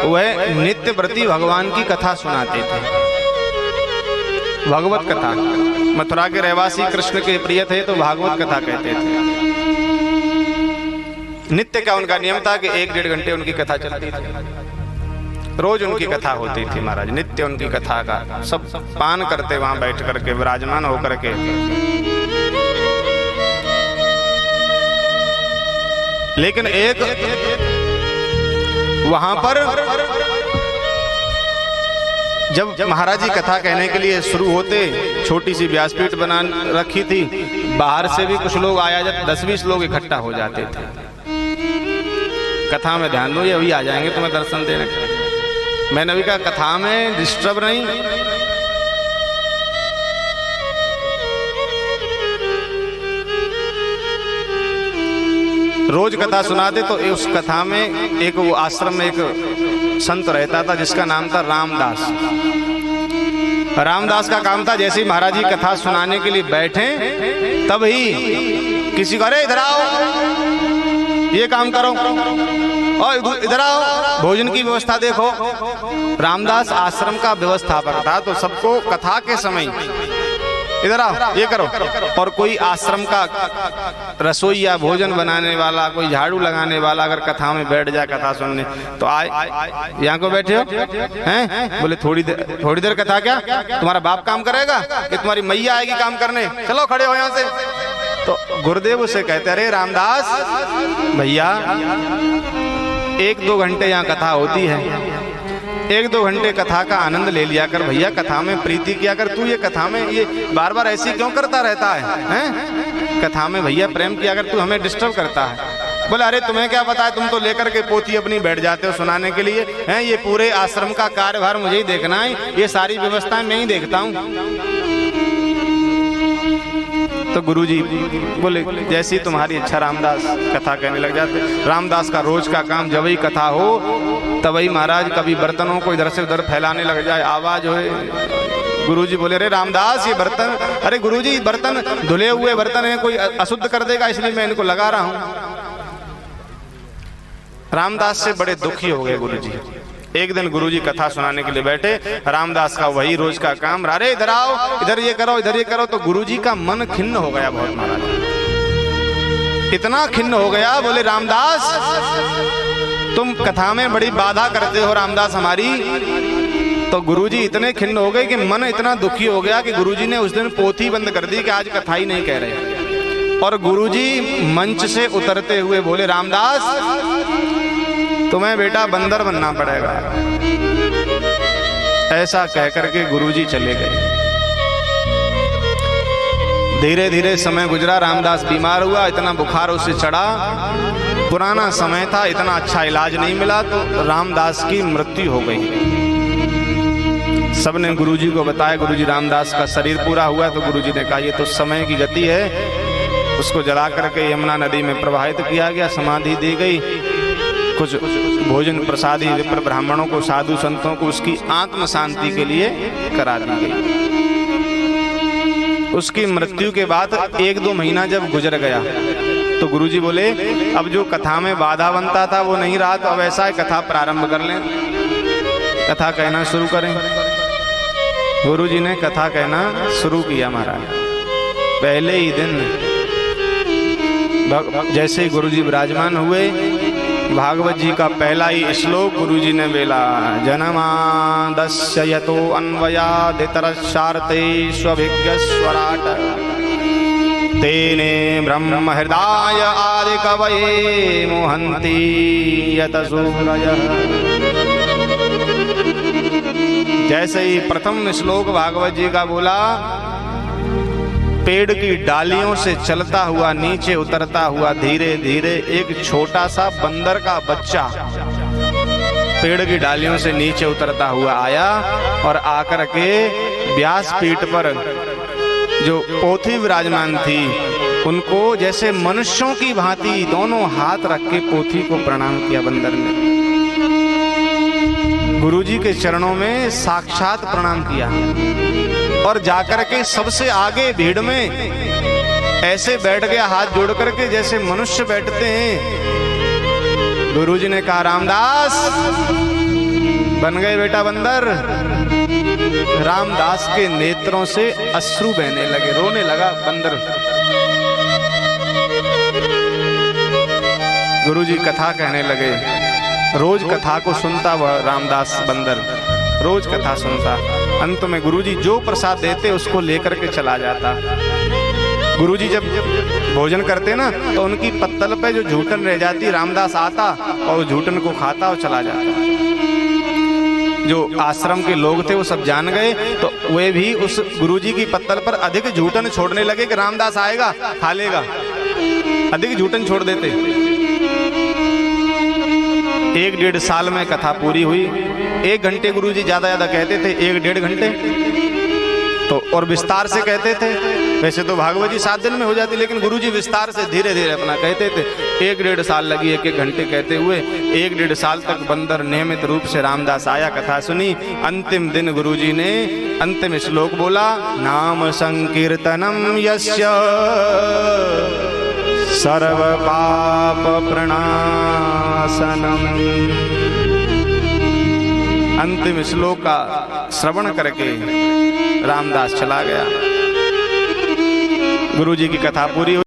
वह नित्य व्रती भगवान की कथा सुनाते थे, भगवत कथा। मथुरा के रहवासी कृष्ण के प्रिय थे तो भागवत कथा कहते थे। नित्य का उनका नियम था कि 1-1.5 घंटे उनकी कथा चलती थी, रोज उनकी कथा होती थी महाराज, नित्य उनकी कथा का। सब पान करते वहां बैठ करके, विराजमान होकर के। लेकिन एक वहां पर जब महाराज जी कथा कहने के लिए शुरू होते, छोटी सी व्यासपीठ बना रखी थी, बाहर से भी कुछ लोग आया जाते, 10-20 लोग इकट्ठा हो जाते थे। कथा में ध्यान दो, ये अभी आ जाएंगे तुम्हें दर्शन देने। मैंने अभी कहा कथा में डिस्टर्ब नहीं। रोज कथा सुनाते तो उस कथा में एक वो आश्रम में एक संत रहता था जिसका नाम था रामदास। रामदास का काम था, जैसे ही महाराज जी कथा सुनाने के लिए बैठे तभी किसी को, अरे इधर आओ, ये काम करो, और इधर आओ, भोजन की व्यवस्था देखो। रामदास आश्रम का व्यवस्थापक था, तो सबको कथा के समय इधर आओ, ये करो। और कोई आश्रम का रसोई या भोजन बनाने वाला, कोई झाड़ू लगाने वाला अगर कथा में बैठ जाए कथा सुनने, तो आए, यहाँ को बैठे हो हैं? बोले थोड़ी देर कथा, क्या तुम्हारा बाप काम करेगा कि तुम्हारी मैया आएगी काम करने? चलो खड़े हो यहाँ से। तो गुरुदेव उसे कहते, अरे रामदास भैया, 1-2 घंटे यहाँ कथा होती है, 1-2 घंटे कथा का आनंद ले लिया कर भैया, कथा में प्रीति किया कर। तू ये कथा में ये बार बार ऐसी क्यों करता रहता है, हैं? कथा में भैया प्रेम किया कर, तू हमें डिस्टर्ब करता है। बोले अरे तुम्हें क्या पता है, तुम तो लेकर के पोथी अपनी बैठ जाते हो सुनाने के लिए, हैं? ये पूरे आश्रम का कार्यभार मुझे ही देखना है, ये सारी व्यवस्थाएं मैं ही देखता हूँ। तो गुरुजी बोले जैसी तुम्हारी इच्छा। रामदास कथा कहने लग जाते। रामदास का रोज का काम, जब ही कथा हो तभी महाराज कभी बर्तनों को इधर से उधर फैलाने लग जाए, आवाज होए। गुरुजी बोले अरे रामदास ये बर्तन, अरे गुरुजी बर्तन धुले हुए बर्तन है, कोई अशुद्ध कर देगा इसलिए मैं इनको लगा रहा हूं। रामदास से बड़े दुखी हो गए गुरुजी। एक दिन गुरुजी कथा सुनाने के लिए बैठे, रामदास का वही रोज का काम, अरे इधर आओ, इधर ये करो, इधर ये करो। तो गुरुजी का मन खिन्न हो गया बहुत महाराज, इतना खिन्न हो गया। बोले रामदास तुम कथा में बड़ी बाधा करते हो रामदास हमारी। तो गुरुजी इतने खिन्न हो गए कि मन इतना दुखी हो गया कि गुरुजी ने उस दिन पोथी बंद कर दी कि आज कथा ही नहीं कह रहे। और गुरुजी मंच से उतरते हुए बोले रामदास तुम्हें बेटा बंदर बनना पड़ेगा। ऐसा कहकर के गुरुजी चले गए। धीरे धीरे समय गुजरा, रामदास बीमार हुआ, इतना बुखार उसे चढ़ा। पुराना समय था, इतना अच्छा इलाज नहीं मिला, तो रामदास की मृत्यु हो गई। सबने गुरुजी को बताया, गुरुजी रामदास का शरीर पूरा हुआ। तो गुरुजी ने कहा ये तो समय की गति है। उसको जला करके यमुना नदी में प्रवाहित किया गया, समाधि दी गई। कुछ भोजन प्रसादी विप्र ब्राह्मणों को, साधु संतों को उसकी आत्म शांति के लिए करा दी गई। उसकी मृत्यु के बाद 1-2 महीना जब गुजर गया तो गुरुजी बोले अब जो कथा में बाधा बनता था वो नहीं रहा, तो अब ऐसा है कथा प्रारंभ कर लें, कथा कहना शुरू करें। गुरुजी ने कथा कहना शुरू किया महाराज। पहले ही दिन जैसे ही गुरुजी विराजमान हुए, भागवत जी का पहला ही श्लोक गुरुजी ने बेला, जनमादस्य यतो अन्वयादितरशार्ते स्वभिज्ञस्वराट तेने ब्रह्म हृदय आदि कवये मोहन्ति यत सूरयः। जैसे ही प्रथम श्लोक भागवत जी का बोला, पेड़ की डालियों से चलता हुआ नीचे उतरता हुआ धीरे धीरे एक छोटा सा बंदर का बच्चा पेड़ की डालियों से नीचे उतरता हुआ आया और आकर के व्यासपीठ पर जो पोथी विराजमान थी उनको जैसे मनुष्यों की भांति दोनों हाथ रख के पोथी को प्रणाम किया। बंदर ने गुरुजी के चरणों में साक्षात प्रणाम किया और जाकर के सबसे आगे भीड़ में ऐसे बैठ गया, हाथ जोड़ करके जैसे मनुष्य बैठते हैं। गुरुजी ने कहा रामदास बन गए बेटा बंदर। रामदास के नेत्रों से अश्रु बहने लगे, रोने लगा बंदर। गुरुजी कथा कहने लगे। रोज कथा को सुनता वह रामदास बंदर, रोज कथा सुनता। अंत में गुरुजी जो प्रसाद देते उसको लेकर के चला जाता। गुरुजी जब भोजन करते ना तो उनकी पत्तल पे जो झूठन रह जाती, रामदास आता और झूठन को खाता और चला जाता। जो आश्रम के लोग थे वो सब जान गए, तो वे भी उस गुरुजी की पत्तल पर अधिक झूठन छोड़ने लगे कि रामदास आएगा खा लेगा, अधिक झूठन छोड़ देते। 1-1.5 साल में कथा पूरी हुई। 1 घंटे गुरुजी ज्यादा कहते थे, 1-1.5 घंटे तो, और विस्तार से कहते थे। वैसे तो भागवत जी 7 दिन में हो जाती, लेकिन गुरुजी विस्तार से धीरे धीरे अपना कहते थे। 1-1.5 साल लगी 1-1 घंटे कहते हुए। 1-1.5 साल तक बंदर नियमित रूप से रामदास आया, कथा सुनी। अंतिम दिन गुरुजी ने अंतिम श्लोक बोला, नाम संकीर्तनम यस्य सर्व पाप प्रणाशनम। अंतिम श्लोक का श्रवण करके रामदास चला गया। गुरुजी की कथा पूरी हुई।